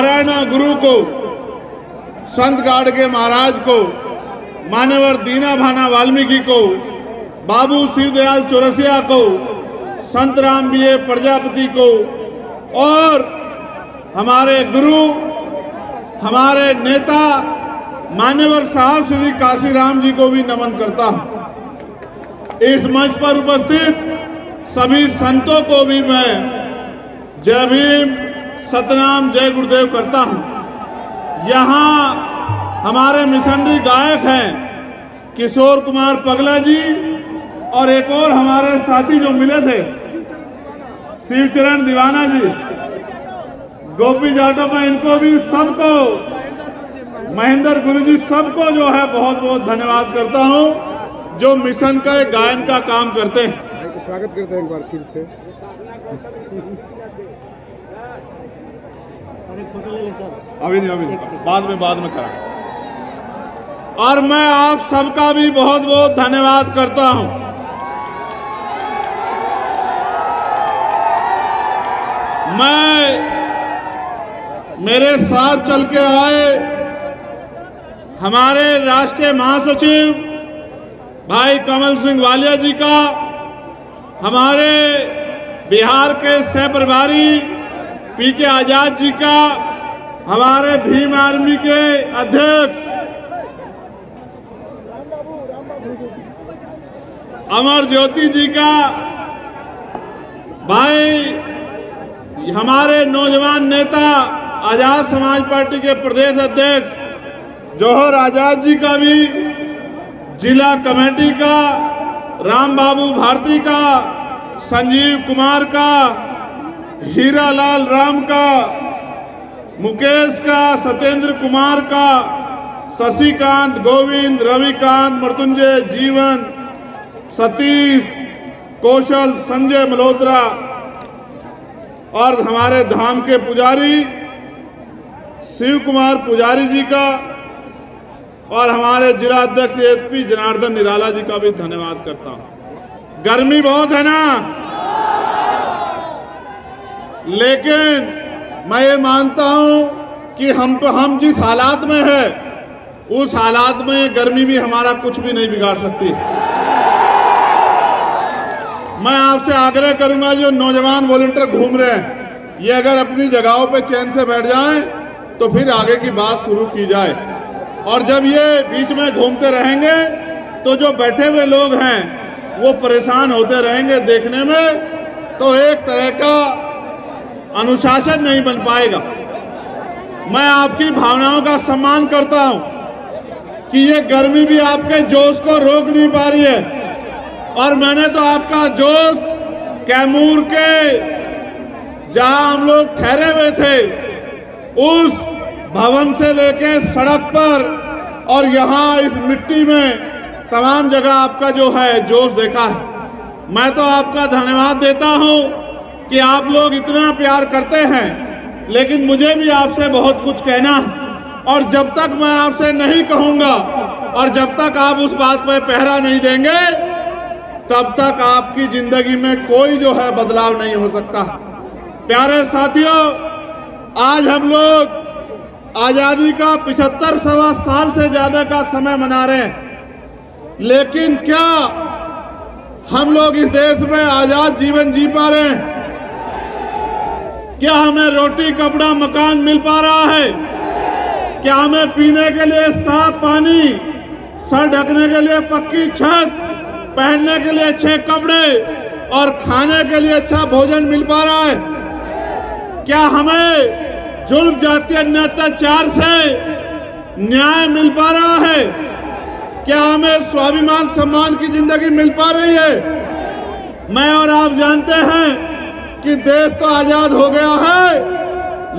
नारायण गुरु को, संत गाडगे महाराज को, मान्यवर दीना भाना वाल्मीकि को, बाबू शिवदयाल चौरसिया को, संत राम बीए प्रजापति को और हमारे गुरु, हमारे नेता मान्यवर साहब श्री काशीराम जी को भी नमन करता हूं। इस मंच पर उपस्थित सभी संतों को भी मैं जय भीम, सतनाम, जय गुरुदेव करता हूं। यहाँ हमारे मिशनरी गायक हैं किशोर कुमार पगला जी और एक और हमारे साथी जो मिले थे शिवचरण दीवाना जी, गोपी जाटव, में इनको भी सबको, महेंद्र गुरु जी, सबको जो है बहुत बहुत धन्यवाद करता हूं जो मिशन का गायन का काम करते हैं। स्वागत करते हैं एक बार फिर से। अभी नहीं, बाद में करा। और मैं आप सबका भी बहुत बहुत धन्यवाद करता हूं। मैं, मेरे साथ चल के आए हमारे राष्ट्रीय महासचिव भाई कमल सिंह वालिया जी का, हमारे बिहार के सह प्रभारी पीके आजाद जी का, हमारे भीम आर्मी के अध्यक्ष अमर ज्योति जी का, भाई हमारे नौजवान नेता आजाद समाज पार्टी के प्रदेश अध्यक्ष जौहर आजाद जी का भी, जिला कमेटी का राम बाबू भारती का, संजीव कुमार का, हीरालाल राम का, मुकेश का, सत्येंद्र कुमार का, शशिकांत, गोविंद, रविकांत, मृत्युंजय, जीवन, सतीश, कौशल, संजय मल्होत्रा और हमारे धाम के पुजारी शिव कुमार पुजारी जी का और हमारे जिला अध्यक्ष एसपी जनार्दन निराला जी का भी धन्यवाद करता हूं। गर्मी बहुत है ना, लेकिन मैं ये मानता हूं कि हम जिस हालात में है उस हालात में गर्मी भी हमारा कुछ भी नहीं बिगाड़ सकती। मैं आपसे आग्रह करूंगा, जो नौजवान वॉलंटियर घूम रहे हैं, ये अगर अपनी जगहों पे चैन से बैठ जाएं तो फिर आगे की बात शुरू की जाए। और जब ये बीच में घूमते रहेंगे तो जो बैठे हुए लोग हैं वो परेशान होते रहेंगे देखने में, तो एक तरह का अनुशासन नहीं बन पाएगा। मैं आपकी भावनाओं का सम्मान करता हूं कि ये गर्मी भी आपके जोश को रोक नहीं पा रही है, और मैंने तो आपका जोश कैमूर के जहां हम लोग ठहरे हुए थे उस भवन से लेके सड़क पर और यहाँ इस मिट्टी में तमाम जगह आपका जो है जोश देखा है। मैं तो आपका धन्यवाद देता हूं कि आप लोग इतना प्यार करते हैं, लेकिन मुझे भी आपसे बहुत कुछ कहना है, और जब तक मैं आपसे नहीं कहूंगा और जब तक आप उस बात पर पहरा नहीं देंगे तब तक आपकी जिंदगी में कोई जो है बदलाव नहीं हो सकता। प्यारे साथियों, आज हम लोग आजादी का 75वां साल से ज्यादा का समय मना रहे हैं, लेकिन क्या हम लोग इस देश में आजाद जीवन जी पा रहे हैं? क्या हमें रोटी, कपड़ा, मकान मिल पा रहा है? क्या हमें पीने के लिए साफ पानी, सर ढकने के लिए पक्की छत, पहनने के लिए अच्छे कपड़े और खाने के लिए अच्छा भोजन मिल पा रहा है? क्या हमें जुल्म, जातीय अत्याचार से न्याय मिल पा रहा है? क्या हमें स्वाभिमान, सम्मान की जिंदगी मिल पा रही है? मैं और आप जानते हैं कि देश तो आजाद हो गया है,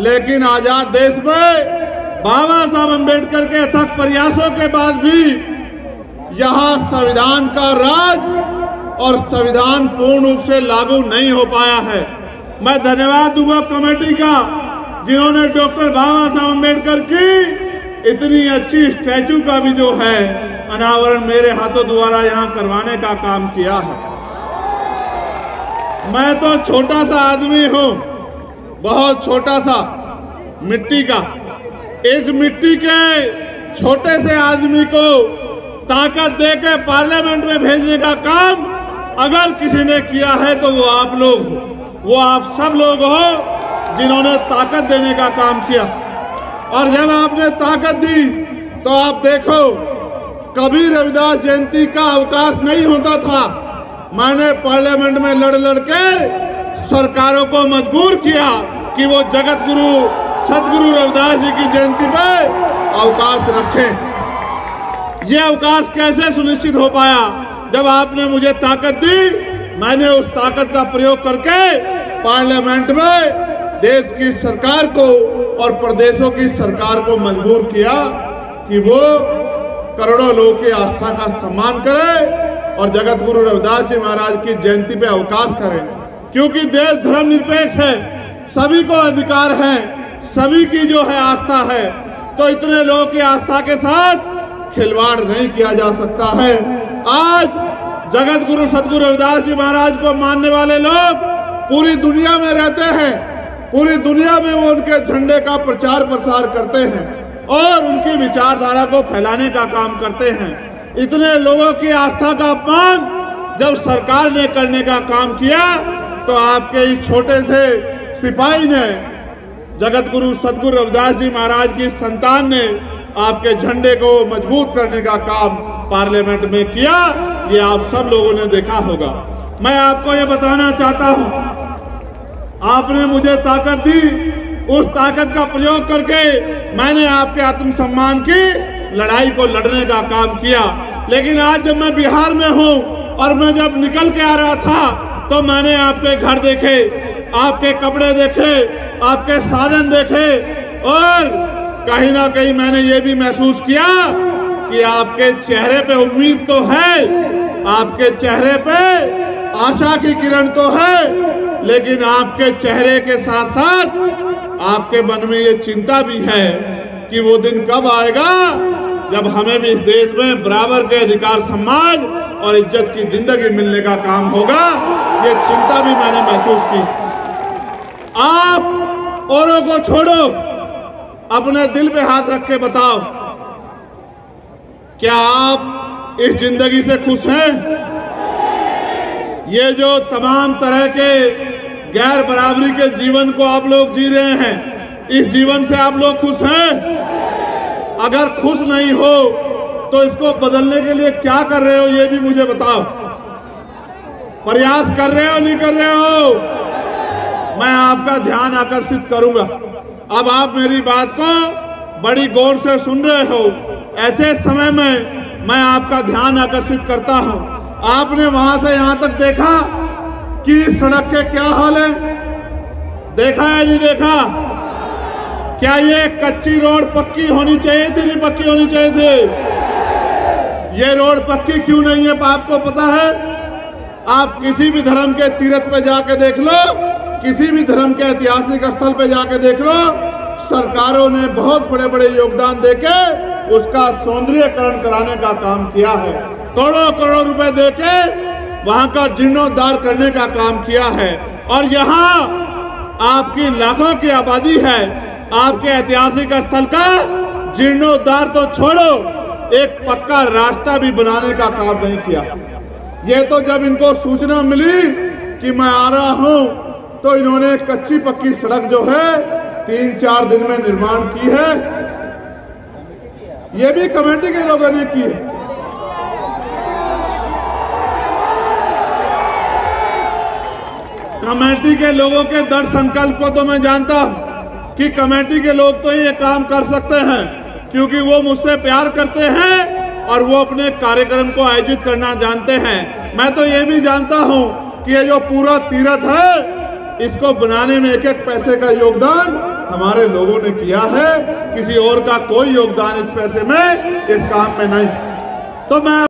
लेकिन आजाद देश में बाबा साहब अम्बेडकर के अथक प्रयासों के बाद भी यहाँ संविधान का राज और संविधान पूर्ण रूप से लागू नहीं हो पाया है। मैं धन्यवाद दूंगा कमेटी का, जिन्होंने डॉक्टर बाबा साहब अम्बेडकर की इतनी अच्छी स्टैचू का भी जो है अनावरण मेरे हाथों द्वारा यहाँ करवाने का काम किया है। मैं तो छोटा सा आदमी हूँ, बहुत छोटा सा, मिट्टी का। इस मिट्टी के छोटे से आदमी को ताकत देके पार्लियामेंट में भेजने का काम अगर किसी ने किया है तो वो आप लोग हो, वो आप सब लोग हो जिन्होंने ताकत देने का काम किया। और जब आपने ताकत दी तो आप देखो, कभी रविदास जयंती का अवकाश नहीं होता था। मैंने पार्लियामेंट में लड़ के सरकारों को मजबूर किया कि वो जगत गुरु सदगुरु रविदास जी की जयंती पे अवकाश रखें। ये अवकाश कैसे सुनिश्चित हो पाया? जब आपने मुझे ताकत दी, मैंने उस ताकत का प्रयोग करके पार्लियामेंट में देश की सरकार को और प्रदेशों की सरकार को मजबूर किया कि वो करोड़ों लोगों की आस्था का सम्मान करे और जगत गुरु रविदास जी महाराज की जयंती पे अवकाश करें। क्योंकि देश धर्मनिरपेक्ष है, सभी को अधिकार है, सभी की जो है आस्था है, तो इतने लोगों की आस्था के साथ खिलवाड़ नहीं किया जा सकता है। आज जगत गुरु सदगुरु रविदास जी महाराज को मानने वाले लोग पूरी दुनिया में रहते हैं, पूरी दुनिया में वो उनके झंडे का प्रचार प्रसार करते हैं और उनकी विचारधारा को फैलाने का काम करते हैं। इतने लोगों की आस्था का अपमान जब सरकार ने करने का काम किया तो आपके इस छोटे से सिपाही ने, जगत गुरु सदगुरु रविदास जी महाराज की संतान ने आपके झंडे को मजबूत करने का काम पार्लियामेंट में किया। ये आप सब लोगों ने देखा होगा। मैं आपको ये बताना चाहता हूं, आपने मुझे ताकत दी, उस ताकत का प्रयोग करके मैंने आपके आत्मसम्मान की लड़ाई को लड़ने का काम किया। लेकिन आज जब मैं बिहार में हूं और मैं जब निकल के आ रहा था तो मैंने आपके घर देखे, आपके कपड़े देखे, आपके साधन देखे और कहीं ना कहीं मैंने ये भी महसूस किया कि आपके चेहरे पे उम्मीद तो है, आपके चेहरे पे आशा की किरण तो है, लेकिन आपके चेहरे के साथ साथ आपके मन में ये चिंता भी है कि वो दिन कब आएगा जब हमें भी इस देश में बराबर के अधिकार, सम्मान और इज्जत की जिंदगी मिलने का काम होगा। ये चिंता भी मैंने महसूस की। आप औरों को छोड़ो, अपने दिल पे हाथ रख के बताओ, क्या आप इस जिंदगी से खुश हैं? ये जो तमाम तरह के गैर बराबरी के जीवन को आप लोग जी रहे हैं, इस जीवन से आप लोग खुश हैं? अगर खुश नहीं हो तो इसको बदलने के लिए क्या कर रहे हो, ये भी मुझे बताओ। प्रयास कर रहे हो, नहीं कर रहे हो? मैं आपका ध्यान आकर्षित करूंगा। अब आप मेरी बात को बड़ी गौर से सुन रहे हो। ऐसे समय में मैं आपका ध्यान आकर्षित करता हूं। आपने वहां से यहां तक देखा कि सड़क के क्या हाल है? देखा है, नहीं देखा? क्या ये कच्ची रोड पक्की होनी चाहिए थी, नहीं पक्की होनी चाहिए थी? ये रोड पक्की क्यों नहीं है आपको पता है? आप किसी भी धर्म के तीर्थ पे जाके देख लो, किसी भी धर्म के ऐतिहासिक स्थल पे जाके देख लो, सरकारों ने बहुत बड़े बड़े योगदान देके उसका सौंदर्यीकरण कराने का काम किया है। करोड़ों करोड़ रुपए देके वहां का जीर्णोद्धार करने का काम किया है। और यहाँ आपकी लाखों की आबादी है, आपके ऐतिहासिक स्थल का जीर्णोद्धार तो छोड़ो, एक पक्का रास्ता भी बनाने का काम नहीं किया। ये तो जब इनको सूचना मिली कि मैं आ रहा हूं तो इन्होंने कच्ची पक्की सड़क जो है 3-4 दिन में निर्माण की है। ये भी कमेटी के लोगों ने की है। कमेटी के लोगों के दृढ़ संकल्प को तो मैं जानता हूं कि कमेटी के लोग तो ये काम कर सकते हैं, क्योंकि वो मुझसे प्यार करते हैं और वो अपने कार्यक्रम को आयोजित करना जानते हैं। मैं तो ये भी जानता हूं कि ये जो पूरा तीर्थ है, इसको बनाने में एक एक पैसे का योगदान हमारे लोगों ने किया है। किसी और का कोई योगदान इस पैसे में, इस काम में नहीं। तो मैं